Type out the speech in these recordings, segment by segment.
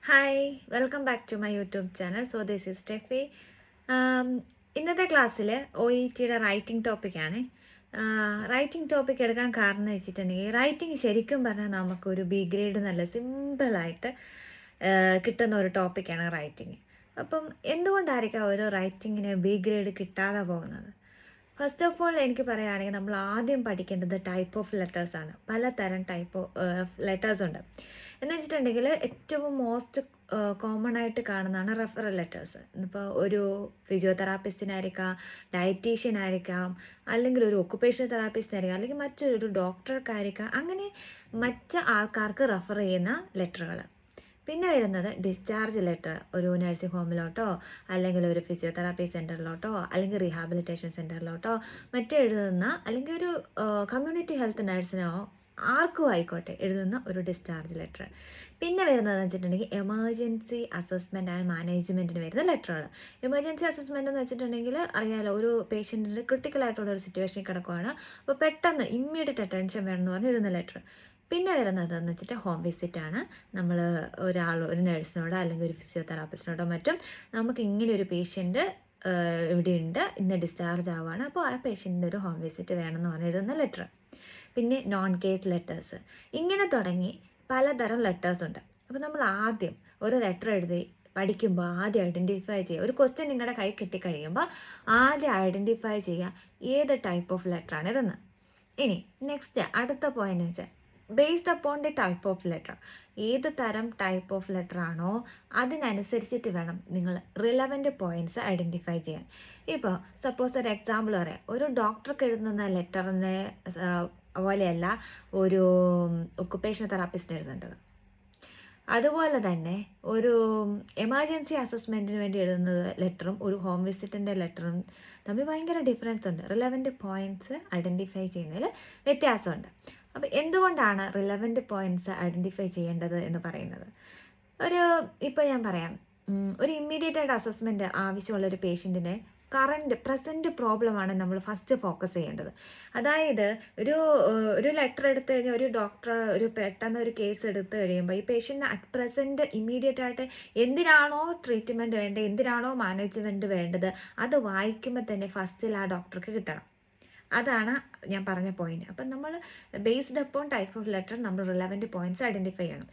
Hi welcome back to my YouTube channel. So this is Steffi. ഇന്നത്തെ ക്ലാസ്സിൽ OETയുടെ writing ടോപ്പിക്കാണ്. റൈറ്റിംഗ് ടോപ്പിക് എടുക്കാൻ കാരണം എന്ന് വെച്ചിട്ടുണ്ടെങ്കിൽ റൈറ്റിംഗ് ശരിക്കും പറഞ്ഞാൽ നമുക്കൊരു ബി ഗ്രേഡ് നല്ല സിമ്പിളായിട്ട് കിട്ടുന്ന ഒരു ടോപ്പിക്കാണ് റൈറ്റിംഗ്. അപ്പം എന്തുകൊണ്ടായിരിക്കാം ഒരു റൈറ്റിങ്ങിന് ബി ഗ്രേഡ് കിട്ടാതെ പോകുന്നത്? ഫസ്റ്റ് ഓഫ് ഓൾ എനിക്ക് പറയുകയാണെങ്കിൽ നമ്മൾ ആദ്യം പഠിക്കേണ്ടത് ടൈപ്പ് ഓഫ് ലെറ്റേഴ്സാണ്. പലതരം ടൈപ്പ് ഓഫ് ലെറ്റേഴ്സ് ഉണ്ട്. എന്ന് വെച്ചിട്ടുണ്ടെങ്കിൽ ഏറ്റവും മോസ്റ്റ് കോമൺ ആയിട്ട് കാണുന്നതാണ് റെഫറൽ ലെറ്റേഴ്സ്. ഇപ്പോൾ ഒരു ഫിസിയോതെറാപ്പിസ്റ്റിനായിരിക്കാം, ഡയറ്റീഷ്യനായിരിക്കാം, അല്ലെങ്കിൽ ഒരു ഒക്കുപേഷണൽ തെറാപ്പിസ്റ്റിനായിരിക്കാം, അല്ലെങ്കിൽ മറ്റൊരു ഡോക്ടർക്കായിരിക്കാം, അങ്ങനെ മറ്റ് ആൾക്കാർക്ക് റെഫർ ചെയ്യുന്ന ലെറ്ററുകൾ. പിന്നെ വരുന്നത് ഡിസ്ചാർജ് ലെറ്റർ. ഒരു നഴ്സിംഗ് ഹോമിലോട്ടോ അല്ലെങ്കിൽ ഒരു ഫിസിയോതെറാപ്പി സെൻറ്ററിലോട്ടോ അല്ലെങ്കിൽ റീഹാബിലിറ്റേഷൻ സെൻറ്ററിലോട്ടോ മറ്റോ എഴുതുന്ന, അല്ലെങ്കിൽ ഒരു കമ്മ്യൂണിറ്റി ഹെൽത്ത് നഴ്സിനോ ആർക്കും ആയിക്കോട്ടെ എഴുതുന്ന ഒരു ഡിസ്ചാർജ് ലെറ്റർ. പിന്നെ വരുന്നതെന്ന് വെച്ചിട്ടുണ്ടെങ്കിൽ എമർജൻസി അസസ്മെൻറ്റ് ആൻഡ് മാനേജ്മെൻറ്റിന് വരുന്ന ലെറ്ററുകൾ. എമർജൻസി അസസ്മെൻറ്റ് എന്ന് വെച്ചിട്ടുണ്ടെങ്കിൽ അറിയാലോ, ഒരു പേഷ്യൻറ്റിൻ്റെ ക്രിട്ടിക്കലായിട്ടുള്ള ഒരു സിറ്റുവേഷനിൽ കിടക്കുകയാണ്, അപ്പോൾ പെട്ടെന്ന് ഇമ്മീഡിയറ്റ് അറ്റൻഷൻ വേണമെന്ന് പറഞ്ഞ് എഴുതുന്ന ലെറ്റർ. പിന്നെ വരുന്നതെന്ന് വെച്ചിട്ട് ഹോം വിസിറ്റാണ്. നമ്മൾ ഒരു നഴ്സിനോടോ അല്ലെങ്കിൽ ഒരു ഫിസിയോതെറാപ്പിസ്റ്റിനോടോ മറ്റും നമുക്ക് ഇങ്ങനെ ഒരു പേഷ്യൻ്റ് ഇവിടെയുണ്ട്, ഇന്ന് ഡിസ്ചാർജ് ആവുകയാണ്, അപ്പോൾ ആ പേഷ്യൻറ്റിൻ്റെ ഒരു ഹോം വിസിറ്റ് വേണമെന്ന് പറഞ്ഞ് എഴുതുന്ന ലെറ്റർ. പിന്നെ നോൺ കേസ് ലെറ്റേഴ്സ്. ഇങ്ങനെ തുടങ്ങി പലതരം ലെറ്റേഴ്സ് ഉണ്ട്. അപ്പോൾ നമ്മൾ ആദ്യം ഒരു ലെറ്റർ എഴുതി പഠിക്കുമ്പോൾ ആദ്യം ഐഡൻറ്റിഫൈ ചെയ്യുക. ഒരു ക്വസ്റ്റ്യൻ നിങ്ങളുടെ കൈ കിട്ടിക്കഴിയുമ്പോൾ ആദ്യം ഐഡൻറ്റിഫൈ ചെയ്യുക ഏത് ടൈപ്പ് ഓഫ് ലെറ്ററാണ് ഇതെന്ന്. ഇനി നെക്സ്റ്റ് അടുത്ത പോയിന്റ് വെച്ചാൽ based upon the type of letter. ഏത് തരം ടൈപ്പ് ഓഫ് ലെറ്റർ ആണോ അതിനനുസരിച്ചിട്ട് വേണം നിങ്ങൾ റിലവൻ്റ് പോയിന്റ്സ് ഐഡൻറ്റിഫൈ ചെയ്യാൻ. ഇപ്പോൾ സപ്പോസ് ഒരു എക്സാമ്പിൾ പറയാം, ഒരു ഡോക്ടർക്ക് എഴുതുന്ന ലെറ്ററിനെ പോലെയല്ല ഒരു ഒക്കുപേഷണൽ തെറാപ്പിസ്റ്റിന് എഴുതേണ്ടത്. അതുപോലെ തന്നെ ഒരു എമർജൻസി അസസ്മെൻറ്റിന് വേണ്ടി എഴുതുന്ന ലെറ്ററും ഒരു ഹോം വിസിറ്റിൻ്റെ ലെറ്ററും തമ്മിൽ ഭയങ്കര ഡിഫറൻസ് ഉണ്ട്. റിലവൻ്റ് പോയിന്റ്സ് ഐഡൻറ്റിഫൈ ചെയ്യുന്നതിൽ വ്യത്യാസമുണ്ട്. അപ്പോൾ എന്തുകൊണ്ടാണ് റിലവൻ്റ് പോയിന്റ്സ് ഐഡൻറ്റിഫൈ ചെയ്യേണ്ടത് എന്ന് പറയുന്നത്? ഇപ്പോൾ ഞാൻ പറയാം, ഒരു ഇമ്മീഡിയറ്റ് ആയിട്ട് അസസ്മെൻറ്റ് ആവശ്യമുള്ളൊരു പേഷ്യൻറ്റിനെ പ്രസൻറ്റ് പ്രോബ്ലമാണ് നമ്മൾ ഫസ്റ്റ് ഫോക്കസ് ചെയ്യേണ്ടത്. അതായത് ഒരു ലെറ്റർ എടുത്തു കഴിഞ്ഞാൽ ഒരു ഡോക്ടർ പെട്ടെന്ന് ഒരു കേസ് എടുത്തു കഴിയുമ്പോൾ ഈ പേഷ്യൻറ്റിന് അറ്റ് പ്രസൻറ്റ് ഇമ്മീഡിയറ്റ് ആയിട്ട് എന്തിനാണോ ട്രീറ്റ്മെൻറ്റ് വേണ്ടത്, എന്തിനാണോ മാനേജ്മെൻറ്റ് വേണ്ടത്, അത് വായിക്കുമ്പോൾ തന്നെ ഫസ്റ്റിൽ ആ ഡോക്ടർക്ക് കിട്ടണം. അതാണ് ഞാൻ പറഞ്ഞ പോയിന്റ്. അപ്പം നമ്മൾ based upon type of letter നമ്മൾ റിലവൻ്റ് പോയിന്റ്സ് ഐഡൻറ്റിഫൈ ചെയ്യണം.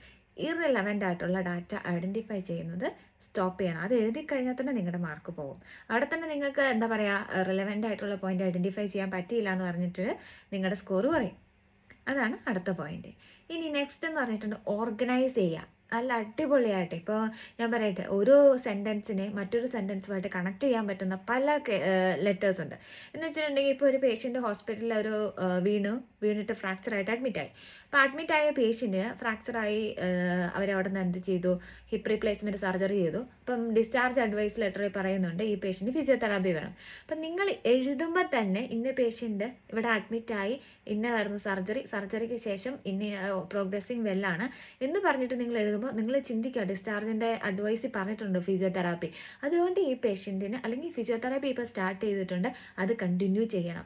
ഇറലവൻ്റ് ആയിട്ടുള്ള ഡാറ്റ ഐഡൻറ്റിഫൈ ചെയ്യുന്നത് സ്റ്റോപ്പ് ചെയ്യണം. അത് എഴുതി കഴിഞ്ഞാൽ തന്നെ നിങ്ങളുടെ മാർക്ക് പോകും. അവിടെ തന്നെ നിങ്ങൾക്ക് എന്താ പറയുക, റിലവൻ്റ് ആയിട്ടുള്ള പോയിന്റ് ഐഡൻറ്റിഫൈ ചെയ്യാൻ പറ്റിയില്ല എന്ന് പറഞ്ഞിട്ട് നിങ്ങളുടെ സ്കോർ കുറയും. അതാണ് അടുത്ത പോയിന്റ്. ഇനി നെക്സ്റ്റ് എന്ന് പറഞ്ഞിട്ടുണ്ട് ഓർഗനൈസ് ചെയ്യുക. നല്ല അടിപൊളിയായിട്ട് ഇപ്പോൾ ഞാൻ പറയട്ടെ, ഒരു സെൻറ്റൻസിനെ മറ്റൊരു സെൻറ്റൻസുമായിട്ട് കണക്ട് ചെയ്യാൻ പറ്റുന്ന പല ലെറ്റേഴ്സ് ഉണ്ട്. എന്ന് വെച്ചിട്ടുണ്ടെങ്കിൽ ഇപ്പോൾ ഒരു പേഷ്യൻ്റ് ഹോസ്പിറ്റലിൽ വീണിട്ട് ഫ്രാക്ചറായിട്ട് അഡ്മിറ്റായി. അപ്പോൾ അഡ്മിറ്റായ പേഷ്യൻറ്റ് ഫ്രാക്ചറായി, അവരവിടെ നിന്ന് എന്ത് ചെയ്തു, ഹിപ്പ് റീപ്ലേസ്മെൻറ്റ് സർജറി ചെയ്തു. അപ്പം ഡിസ്ചാർജ് അഡ്വൈസ് ലെറ്ററിൽ പറയുന്നുണ്ട് ഈ പേഷ്യൻറ്റ് ഫിസിയോതെറാപ്പി വേണം. അപ്പം നിങ്ങൾ എഴുതുമ്പോൾ തന്നെ ഇന്ന പേഷ്യൻറ്റ് ഇവിടെ അഡ്മിറ്റായി, ഇന്നതായിരുന്നു സർജറിക്ക് ശേഷം പ്രോഗ്രസിങ് വെല്ലാണ് എന്ന് പറഞ്ഞിട്ട് നിങ്ങൾ എഴുതുമ്പോൾ നിങ്ങൾ ചിന്തിക്കുക, ഡിസ്ചാർജിൻ്റെ അഡ്വൈസ് പറഞ്ഞിട്ടുണ്ട് ഫിസിയോതെറാപ്പി, അതുകൊണ്ട് ഈ പേഷ്യൻറ്റിന് അല്ലെങ്കിൽ ഫിസിയോതെറാപ്പി ഇപ്പോൾ സ്റ്റാർട്ട് ചെയ്തിട്ടുണ്ട്, അത് കണ്ടിന്യൂ ചെയ്യണം.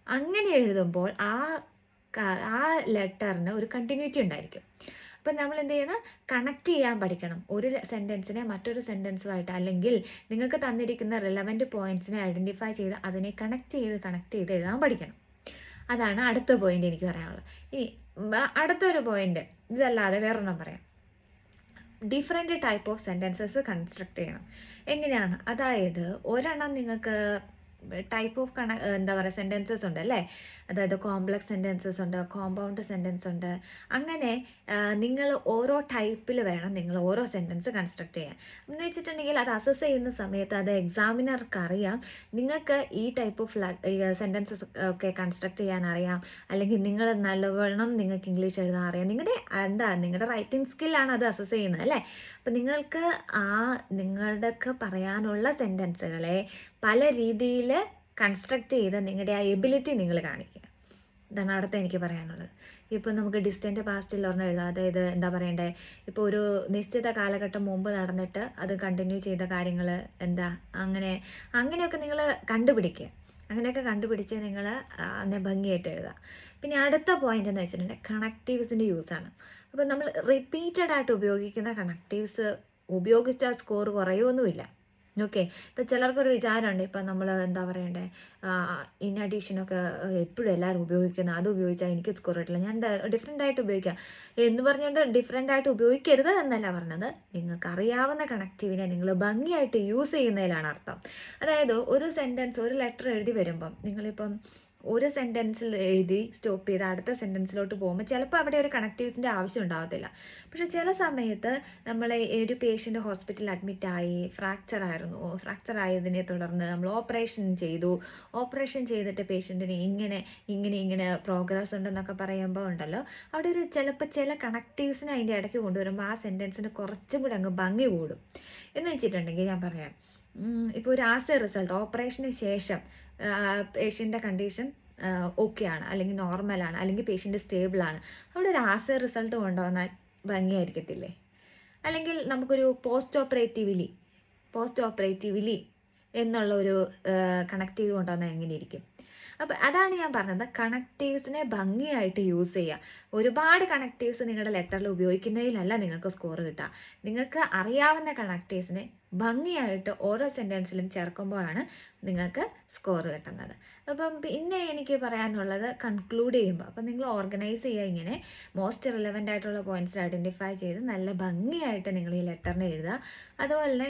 അങ്ങനെ എഴുതുമ്പോൾ ആ ലെറ്ററിന് ഒരു കണ്ടിന്യൂറ്റി ഉണ്ടായിരിക്കും. അപ്പം നമ്മൾ എന്ത് ചെയ്യണം, കണക്ട് ചെയ്യാൻ പഠിക്കണം. ഒരു സെൻറ്റൻസിനെ മറ്റൊരു സെൻറ്റൻസുമായിട്ട്, അല്ലെങ്കിൽ നിങ്ങൾക്ക് തന്നിരിക്കുന്ന റിലവൻ്റ് പോയിന്റ്സിനെ ഐഡൻറ്റിഫൈ ചെയ്ത് അതിനെ കണക്ട് ചെയ്ത് എഴുതാൻ പഠിക്കണം. അതാണ് അടുത്ത പോയിന്റ് എനിക്ക് പറയാനുള്ളത്. ഇനി അടുത്തൊരു പോയിന്റ് ഇതല്ലാതെ വേറൊരെണ്ണം പറയാം. Different type of sentences construct ചെയ്യണം. എങ്ങനെയാണ്? അതായത് ഒരെണ്ണം നിങ്ങൾക്ക് ടൈപ്പ് ഓഫ് എന്താ പറയുക സെൻറ്റൻസസ് ഉണ്ട് അല്ലേ, അതായത് കോംപ്ലക്സ് സെൻറ്റൻസസ് ഉണ്ട്, കോമ്പൗണ്ട് സെൻറ്റൻസ് ഉണ്ട്. അങ്ങനെ നിങ്ങൾ ഓരോ ടൈപ്പിൽ വേണം നിങ്ങൾ ഓരോ സെൻറ്റൻസ് കൺസ്ട്രക്ട് ചെയ്യാൻ. എന്ന് വെച്ചിട്ടുണ്ടെങ്കിൽ അത് അസസ് ചെയ്യുന്ന സമയത്ത് അത് എക്സാമിനർക്ക് അറിയാം നിങ്ങൾക്ക് ഈ ടൈപ്പ് ഓഫ് സെൻറ്റൻസസ് ഒക്കെ കൺസ്ട്രക്ട് ചെയ്യാൻ അറിയാം, അല്ലെങ്കിൽ നിങ്ങൾ നല്ലവണ്ണം നിങ്ങൾക്ക് ഇംഗ്ലീഷ് എഴുതാൻ അറിയാം. നിങ്ങളുടെ റൈറ്റിംഗ് സ്കില്ലാണ് അത് അസസ് ചെയ്യുന്നത് അല്ലേ. അപ്പം നിങ്ങൾക്ക് നിങ്ങളുടെയൊക്കെ പറയാനുള്ള സെൻറ്റൻസുകളെ പല രീതിയിൽ കൺസ്ട്രക്ട് ചെയ്ത് നിങ്ങളുടെ ആ എബിലിറ്റി നിങ്ങൾ കാണിക്കുക. ഇതാണ് അടുത്ത എനിക്ക് പറയാനുള്ളത്. ഇപ്പോൾ നമുക്ക് ഡിസ്റ്റൻറ്റ് പാസ്റ്റിൽ ഒരെണ്ണം എഴുതാം. അതായത് എന്താ പറയണ്ടേ, ഇപ്പോൾ ഒരു നിശ്ചിത കാലഘട്ടം മുമ്പ് നടന്നിട്ട് അത് കണ്ടിന്യൂ ചെയ്ത കാര്യങ്ങൾ അങ്ങനെയൊക്കെ നിങ്ങൾ കണ്ടുപിടിക്കുക. അങ്ങനെയൊക്കെ കണ്ടുപിടിച്ച് നിങ്ങൾ അതിനെ ഭംഗിയായിട്ട് എഴുതുക. പിന്നെ അടുത്ത പോയിന്റ് എന്ന് വെച്ചിട്ടുണ്ടെങ്കിൽ കണക്റ്റീവ്സിൻ്റെ യൂസാണ്. അപ്പോൾ നമ്മൾ റിപ്പീറ്റഡ് ആയിട്ട് ഉപയോഗിക്കുന്ന കണക്റ്റീവ്സ് ഉപയോഗിച്ചാൽ സ്കോർ കുറയൊന്നുമില്ല. ഓക്കെ. ഇപ്പം ചിലർക്കൊരു വിചാരമുണ്ട്, ഇപ്പം നമ്മൾ എന്താ പറയണ്ടേ, ഇൻ അഡീഷനൊക്കെ എപ്പോഴും എല്ലാവരും ഉപയോഗിക്കുന്നത്, അത് ഉപയോഗിച്ചാൽ എനിക്ക് സ്കോർ കിട്ടില്ല, ഞാൻ ഡിഫറെൻ്റ് ആയിട്ട് ഉപയോഗിക്കാം എന്ന് പറഞ്ഞുകൊണ്ട് ഡിഫറെൻ്റ് ആയിട്ട് ഉപയോഗിക്കരുത് എന്നല്ല പറഞ്ഞത്. നിങ്ങൾക്ക് അറിയാവുന്ന കണക്റ്റീവിനെ നിങ്ങൾ ഭംഗിയായിട്ട് യൂസ് ചെയ്യുന്നതിലാണ് അർത്ഥം. അതായത് ഒരു സെൻറ്റൻസ്, ഒരു ലെറ്റർ എഴുതി വരുമ്പം നിങ്ങളിപ്പം ഒരു സെൻറ്റൻസിൽ എഴുതി സ്റ്റോപ്പ് ചെയ്ത് അടുത്ത സെൻറ്റൻസിലോട്ട് പോകുമ്പോൾ ചിലപ്പോൾ അവിടെ ഒരു കണക്റ്റീവ്സിൻ്റെ ആവശ്യം ഉണ്ടാകത്തില്ല. പക്ഷെ ചില സമയത്ത് നമ്മൾ ഒരു പേഷ്യൻ്റ് ഹോസ്പിറ്റലിൽ അഡ്മിറ്റായി, ഫ്രാക്ചർ ആയതിനെ തുടർന്ന് നമ്മൾ ഓപ്പറേഷൻ ചെയ്തിട്ട് പേഷ്യൻറ്റിന് ഇങ്ങനെ പ്രോഗ്രസ് ഉണ്ടെന്നൊക്കെ പറയുമ്പോൾ ഉണ്ടല്ലോ, അവിടെ ഒരു ചിലപ്പോൾ ചില കണക്റ്റീവ്സിനെ അതിൻ്റെ ഇടയ്ക്ക് കൊണ്ടുവരുമ്പോൾ ആ സെൻറ്റൻസിന് കുറച്ചും കൂടെ അങ്ങ് ഭംഗി കൂടും. എന്ന് വെച്ചിട്ടുണ്ടെങ്കിൽ ഞാൻ പറയാം, ഇപ്പോൾ ഒരു റിസൾട്ട് ഓപ്പറേഷന് ശേഷം പേഷ്യൻ്റെ കണ്ടീഷൻ ഓക്കെയാണ്, അല്ലെങ്കിൽ നോർമലാണ്, അല്ലെങ്കിൽ പേഷ്യൻ്റ് സ്റ്റേബിളാണ്, അവിടെ ഒരു റിസൾട്ട് കൊണ്ടുവന്നാൽ ഭംഗിയായിരിക്കത്തില്ലേ? അല്ലെങ്കിൽ നമുക്കൊരു പോസ്റ്റ് ഓപ്പറേറ്റീവ്ലി എന്നുള്ള ഒരു കണക്റ്റീവ് കൊണ്ടുവന്നാൽ എങ്ങനെയിരിക്കും? അപ്പം അതാണ് ഞാൻ പറഞ്ഞത്, കണക്റ്റീവ്സിനെ ഭംഗിയായിട്ട് യൂസ് ചെയ്യുക. ഒരുപാട് കണക്റ്റീവ്സ് നിങ്ങളുടെ ലെറ്ററിൽ ഉപയോഗിക്കുന്നതിലല്ല നിങ്ങൾക്ക് സ്കോർ കിട്ടുക. നിങ്ങൾക്ക് അറിയാവുന്ന കണക്റ്റീവ്സിനെ ഭംഗിയായിട്ട് ഓരോ സെൻറ്റൻസിലും ചേർക്കുമ്പോഴാണ് നിങ്ങൾക്ക് സ്കോർ കിട്ടുന്നത്. അപ്പം പിന്നെ എനിക്ക് പറയാനുള്ളത്, കൺക്ലൂഡ് ചെയ്യുമ്പോൾ അപ്പം നിങ്ങൾ ഓർഗനൈസ് ചെയ്യുക, ഇങ്ങനെ മോസ്റ്റ് റിലവൻ്റ് ആയിട്ടുള്ള പോയിന്റ്സ് ഐഡൻറ്റിഫൈ ചെയ്ത് നല്ല ഭംഗിയായിട്ട് നിങ്ങൾ ഈ ലെറ്ററിനെ എഴുതുക. അതുപോലെ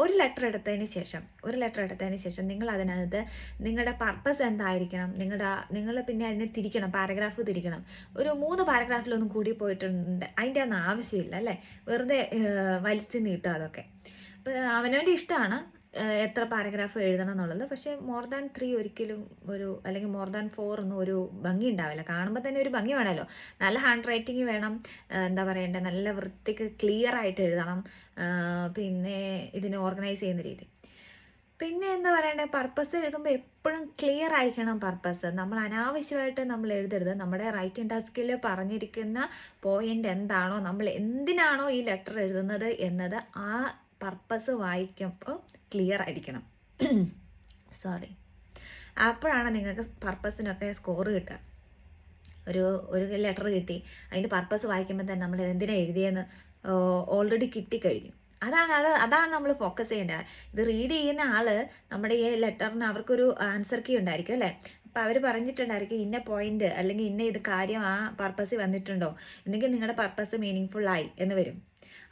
ഒരു ലെറ്റർ എടുത്തതിന് ശേഷം നിങ്ങൾ അതിനകത്ത് നിങ്ങളുടെ പർപ്പസ് എന്തായിരിക്കണം, നിങ്ങൾ പിന്നെ അതിനെ തിരിക്കണം, പാരഗ്രാഫ് തിരിക്കണം. ഒരു 3 പാരഗ്രാഫിലൊന്നും കൂടി പോയിട്ടുണ്ട്, അതിൻ്റെ ഒന്നും ആവശ്യമില്ല അല്ലേ, വെറുതെ വലിച്ചു നീട്ടുക അതൊക്കെ. അപ്പോൾ അവനവൻ്റെ ഇഷ്ടമാണ് എത്ര പാരഗ്രാഫ് എഴുതണം എന്നുള്ളത്. പക്ഷേ മോർ ദാൻ 3 ഒരിക്കലും അല്ലെങ്കിൽ മോർ ദാൻ 4 ഒന്നും ഒരു ഭംഗി ഉണ്ടാവില്ല. കാണുമ്പോൾ തന്നെ ഒരു ഭംഗി വേണമല്ലോ. നല്ല ഹാൻഡ് റൈറ്റിംഗ് വേണം, എന്താ പറയണ്ടേ, നല്ല വൃത്തിക്ക് ക്ലിയർ ആയിട്ട് എഴുതണം. പിന്നെ ഇതിനെ ഓർഗനൈസ് ചെയ്യുന്ന രീതി. പിന്നെ എന്താ പറയണ്ടേ, പർപ്പസ് എഴുതുമ്പോൾ എപ്പോഴും ക്ലിയർ ആയിരിക്കണം പർപ്പസ്. നമ്മൾ അനാവശ്യമായിട്ട് നമ്മൾ എഴുതരുത്. നമ്മുടെ റൈറ്റിംഗ് ടാസ്കിൽ പറഞ്ഞിരിക്കുന്ന പോയിന്റ് എന്താണോ, നമ്മൾ എന്തിനാണോ ഈ ലെറ്റർ എഴുതുന്നത് എന്നത് ആ പർപ്പസ് വായിക്കുമ്പോൾ ക്ലിയർ ആയിരിക്കണം. അപ്പോഴാണ് നിങ്ങൾക്ക് പർപ്പസിനൊക്കെ സ്കോർ കിട്ടുക. ഒരു ലെറ്റർ കിട്ടി, അതിൻ്റെ പർപ്പസ് വായിക്കുമ്പോൾ തന്നെ നമ്മൾ എന്തിനാണ് എഴുതിയെന്ന് ഓൾറെഡി കിട്ടിക്കഴിഞ്ഞു. അതാണ് നമ്മൾ ഫോക്കസ് ചെയ്യേണ്ടത്. ഇത് റീഡ് ചെയ്യുന്ന ആൾ നമ്മുടെ ഈ ലെറ്ററിന് അവർക്കൊരു ആൻസർ കീ ഉണ്ടായിരിക്കും അല്ലേ. അപ്പോൾ അവർ പറഞ്ഞിട്ടുണ്ടായിരിക്കും ഇന്ന പോയിന്റ് അല്ലെങ്കിൽ ഇന്ന ഇത് കാര്യം ആ പർപ്പസിൽ വന്നിട്ടുണ്ടോ, എന്നെങ്കിൽ നിങ്ങളുടെ പർപ്പസ് മീനിങ് ഫുള്ളായി എന്ന് വരും.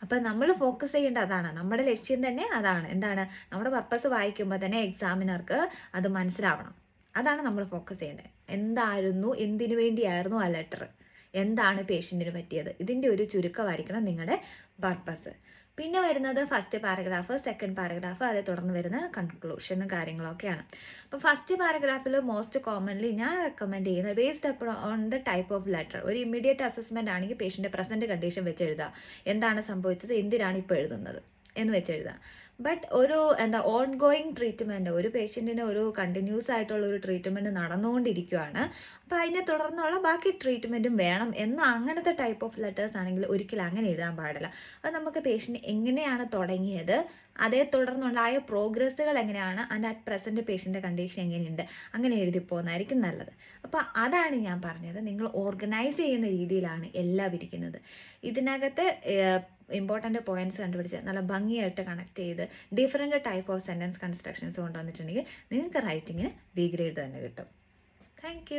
അപ്പം നമ്മൾ ഫോക്കസ് ചെയ്യേണ്ട അതാണ്, നമ്മുടെ ലക്ഷ്യം തന്നെ അതാണ്. എന്താണ്, നമ്മുടെ പർപ്പസ് വായിക്കുമ്പോൾ തന്നെ എക്സാമിനർക്ക് അത് മനസ്സിലാവണം. അതാണ് നമ്മൾ ഫോക്കസ് ചെയ്യേണ്ടത്. എന്തായിരുന്നു, എന്തിനു വേണ്ടിയായിരുന്നു ആ ലെറ്റർ, എന്താണ് പേഷ്യൻറ്റിന് പറ്റിയത്, ഇതിൻ്റെ ഒരു ചുരുക്കമായിരിക്കണം നിങ്ങളുടെ പർപ്പസ്. പിന്നെ വരുന്നത് ഫസ്റ്റ് പാരഗ്രാഫ്, സെക്കൻഡ് പാരഗ്രാഫ്, അതേ തുടർന്ന് വരുന്ന കൺക്ലൂഷനും കാര്യങ്ങളൊക്കെയാണ്. അപ്പം ഫസ്റ്റ് പാരഗ്രാഫിൽ മോസ്റ്റ് കോമൺലി ഞാൻ റെക്കമെൻഡ് ചെയ്യുന്നത്, based on the type of letter, ഒരു ഇമ്മീഡിയറ്റ് അസസ്മെൻ്റ് ആണെങ്കിൽ പേഷ്യൻ്റെ പ്രസൻറ്റ് കണ്ടീഷൻ വെച്ച് എഴുതുക, എന്താണ് സംഭവിച്ചത്, എന്തിനാണ് ഇപ്പോൾ എഴുതുന്നത് എന്ന് വെച്ചെഴുതുക. ബട്ട് ഒരു ഓൺ ഗോയിങ് ട്രീറ്റ്മെൻറ്റ്, ഒരു പേഷ്യൻറ്റിന് ഒരു കണ്ടിന്യൂസ് ആയിട്ടുള്ള ഒരു ട്രീറ്റ്മെൻറ്റ് നടന്നുകൊണ്ടിരിക്കുകയാണ്, അപ്പോൾ അതിനെ തുടർന്നുള്ള ബാക്കി ട്രീറ്റ്മെൻറ്റും വേണം എന്ന് അങ്ങനത്തെ ടൈപ്പ് ഓഫ് ലെറ്റേഴ്സ് ആണെങ്കിൽ ഒരിക്കലും അങ്ങനെ എഴുതാൻ പാടില്ല. അത് നമുക്ക് പേഷ്യൻ്റ് എങ്ങനെയാണ് തുടങ്ങിയത്, അതേ തുടർന്നുണ്ടായ പ്രോഗ്രസ്സുകൾ എങ്ങനെയാണ്, ആൻഡ് അറ്റ് പ്രസൻറ്റ് പേഷ്യൻ്റെ കണ്ടീഷൻ എങ്ങനെയുണ്ട്, അങ്ങനെ എഴുതി പോകുന്നതായിരിക്കും നല്ലത്. അപ്പോൾ അതാണ് ഞാൻ പറഞ്ഞത്, നിങ്ങൾ ഓർഗനൈസ് ചെയ്യുന്ന രീതിയിലാണ് എല്ലാം ഇരിക്കുന്നത്. ഇതിനകത്ത് ഇമ്പോർട്ടൻ്റ് പോയിന്റ്സ് കണ്ടുപിടിച്ച് നല്ല ഭംഗിയായിട്ട് കണക്ട് ചെയ്ത് different type of sentence constructions കൊണ്ടുവന്നിട്ടുണ്ടെങ്കിൽ നിങ്ങൾക്ക് റൈറ്റിങ്ങിന് ബി ഗ്രേഡ് തന്നെ കിട്ടും. താങ്ക്